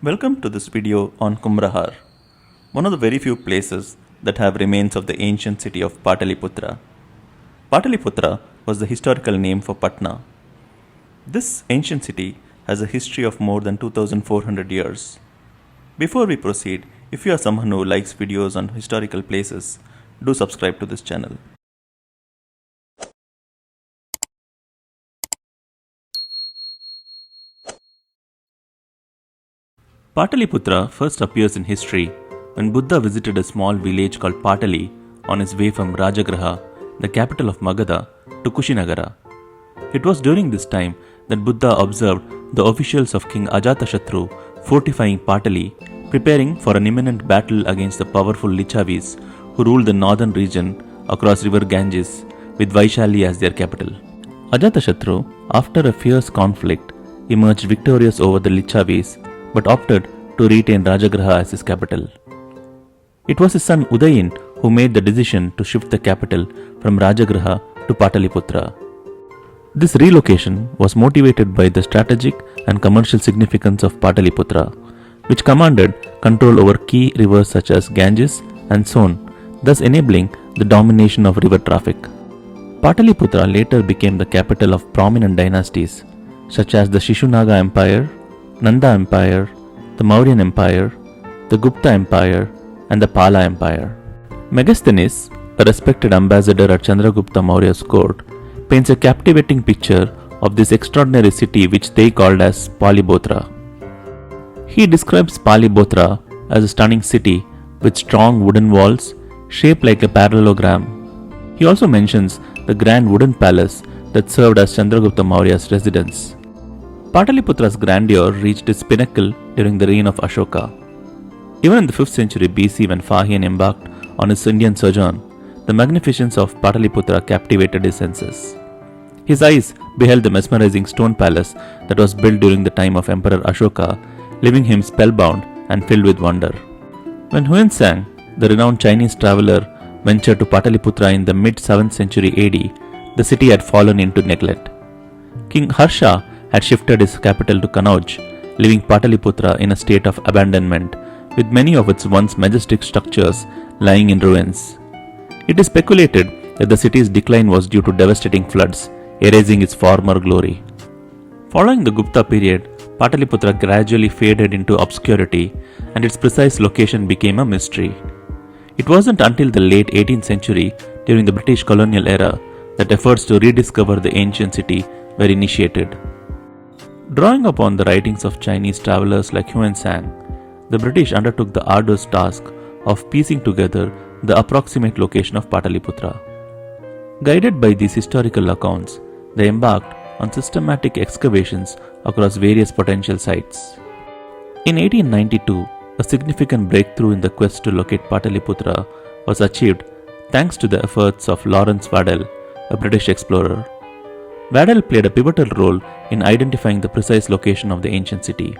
Welcome to this video on Kumrahar, one of the very few places that have remains of the ancient city of Pataliputra. Pataliputra was the historical name for Patna. This ancient city has a history of more than 2400 years. Before we proceed, if you are someone who likes videos on historical places, do subscribe to this channel. Pataliputra first appears in history when Buddha visited a small village called Patali on his way from Rajagraha, the capital of Magadha, to Kushinagara. It was during this time that Buddha observed the officials of King Ajatashatru fortifying Patali, preparing for an imminent battle against the powerful Lichavis who ruled the northern region across river Ganges with Vaishali as their capital. Ajatashatru, after a fierce conflict, emerged victorious over the Lichavis but opted to retain Rajagraha as his capital. It was his son Udayin who made the decision to shift the capital from Rajagraha to Pataliputra. This relocation was motivated by the strategic and commercial significance of Pataliputra, which commanded control over key rivers such as Ganges and Son, thus enabling the domination of river traffic. Pataliputra later became the capital of prominent dynasties such as the Shishunaga Empire, Nanda Empire, the Mauryan Empire, the Gupta Empire, and the Pala Empire. Megasthenes, a respected ambassador at Chandragupta Maurya's court, paints a captivating picture of this extraordinary city which they called as Palibotra. He describes Palibotra as a stunning city with strong wooden walls shaped like a parallelogram. He also mentions the grand wooden palace that served as Chandragupta Maurya's residence. Pataliputra's grandeur reached its pinnacle during the reign of Ashoka. Even in the 5th century BC, when Fahian embarked on his Indian sojourn, the magnificence of Pataliputra captivated his senses. His eyes beheld the mesmerizing stone palace that was built during the time of Emperor Ashoka, leaving him spellbound and filled with wonder. When Huinsang, the renowned Chinese traveler, ventured to Pataliputra in the mid-7th century AD, the city had fallen into neglect. King Harsha had shifted his capital to Kanauj, leaving Pataliputra in a state of abandonment, with many of its once majestic structures lying in ruins. It is speculated that the city's decline was due to devastating floods, erasing its former glory. Following the Gupta period, Pataliputra gradually faded into obscurity and its precise location became a mystery. It wasn't until the late 18th century, during the British colonial era, that efforts to rediscover the ancient city were initiated. Drawing upon the writings of Chinese travelers like Huinsang, the British undertook the arduous task of piecing together the approximate location of Pataliputra. Guided by these historical accounts, they embarked on systematic excavations across various potential sites. In 1892, a significant breakthrough in the quest to locate Pataliputra was achieved thanks to the efforts of Lawrence Waddell, a British explorer. Waddell played a pivotal role in identifying the precise location of the ancient city.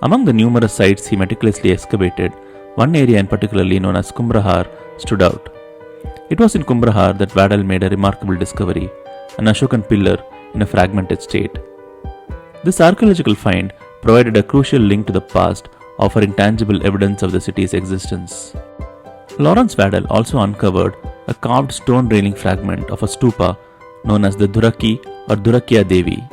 Among the numerous sites he meticulously excavated, one area in particularly known as Kumrahar stood out. It was in Kumrahar that Waddell made a remarkable discovery, an Ashokan pillar in a fragmented state. This archaeological find provided a crucial link to the past, offering tangible evidence of the city's existence. Lawrence Waddell also uncovered a carved stone railing fragment of a stupa known as the Duraki or Durakiya Devi.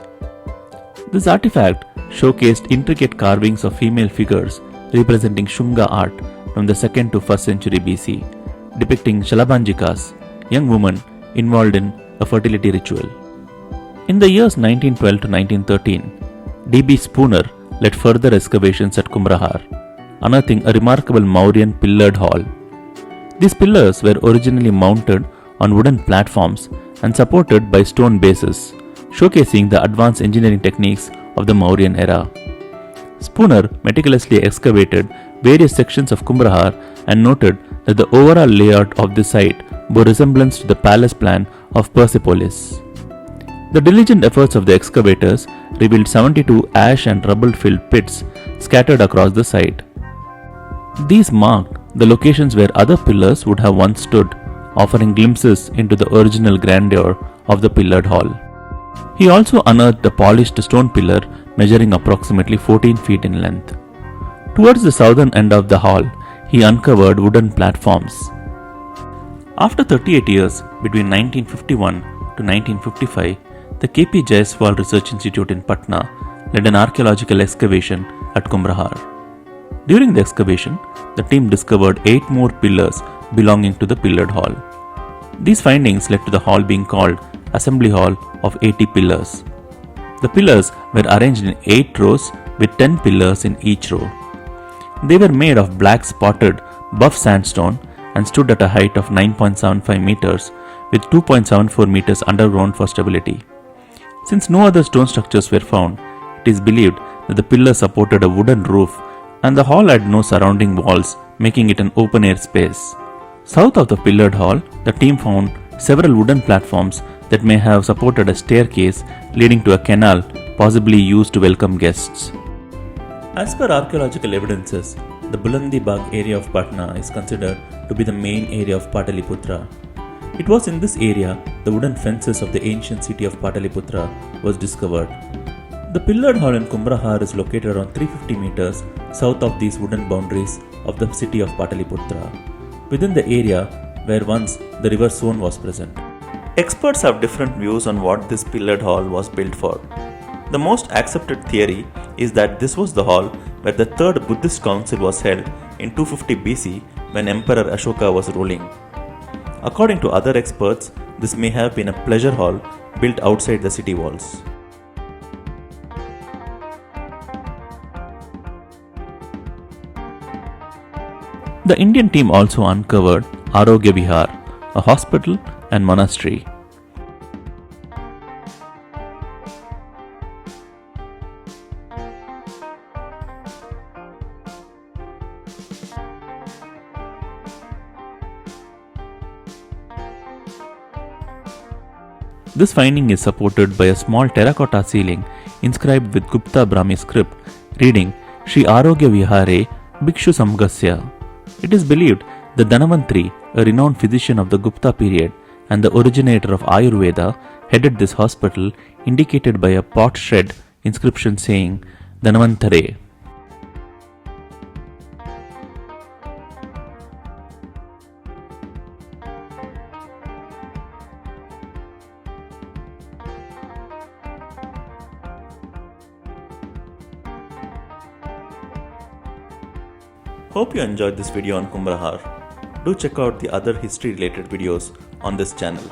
This artifact showcased intricate carvings of female figures representing Shunga art from the 2nd to 1st century BC, depicting Shalabanjikas, young women involved in a fertility ritual. In the years 1912 to 1913, D.B. Spooner led further excavations at Kumrahar, unearthing a remarkable Mauryan pillared hall. These pillars were originally mounted on wooden platforms and supported by stone bases, showcasing the advanced engineering techniques of the Mauryan era. Spooner meticulously excavated various sections of Kumrahar and noted that the overall layout of the site bore resemblance to the palace plan of Persepolis. The diligent efforts of the excavators revealed 72 ash and rubble-filled pits scattered across the site. These marked the locations where other pillars would have once stood, offering glimpses into the original grandeur of the pillared hall. He also unearthed a polished stone pillar measuring approximately 14 feet in length. Towards the southern end of the hall, he uncovered wooden platforms. After 38 years, between 1951 to 1955, the KP Jaiswal Research Institute in Patna led an archaeological excavation at Kumrahar. During the excavation, the team discovered 8 more pillars belonging to the pillared hall. These findings led to the hall being called Assembly Hall of 80 Pillars. The pillars were arranged in 8 rows with 10 pillars in each row. They were made of black spotted buff sandstone and stood at a height of 9.75 meters with 2.74 meters underground for stability. Since no other stone structures were found, it is believed that the pillar supported a wooden roof and the hall had no surrounding walls, making it an open air space. South of the pillared hall, the team found several wooden platforms that may have supported a staircase leading to a canal, possibly used to welcome guests. As per archaeological evidences, the Bulandi Bagh area of Patna is considered to be the main area of Pataliputra. It was in this area the wooden fences of the ancient city of Pataliputra was discovered. The pillared hall in Kumrahar is located around 350 meters south of these wooden boundaries of the city of Pataliputra, within the area where once the river Son was present. Experts have different views on what this pillared hall was built for. The most accepted theory is that this was the hall where the third Buddhist council was held in 250 BC when Emperor Ashoka was ruling. According to other experts, this may have been a pleasure hall built outside the city walls. The Indian team also uncovered Arogya Vihar, a hospital and monastery. This finding is supported by a small terracotta ceiling inscribed with Gupta Brahmi script reading Shri Arogya Vihare Bhikshu Samgasya. It is believed that Dhanvantri, a renowned physician of the Gupta period and the originator of Ayurveda, headed this hospital, indicated by a pot shred inscription saying Dhanvantare. Hope you enjoyed this video on Kumrahar. Do check out the other history related videos on this channel.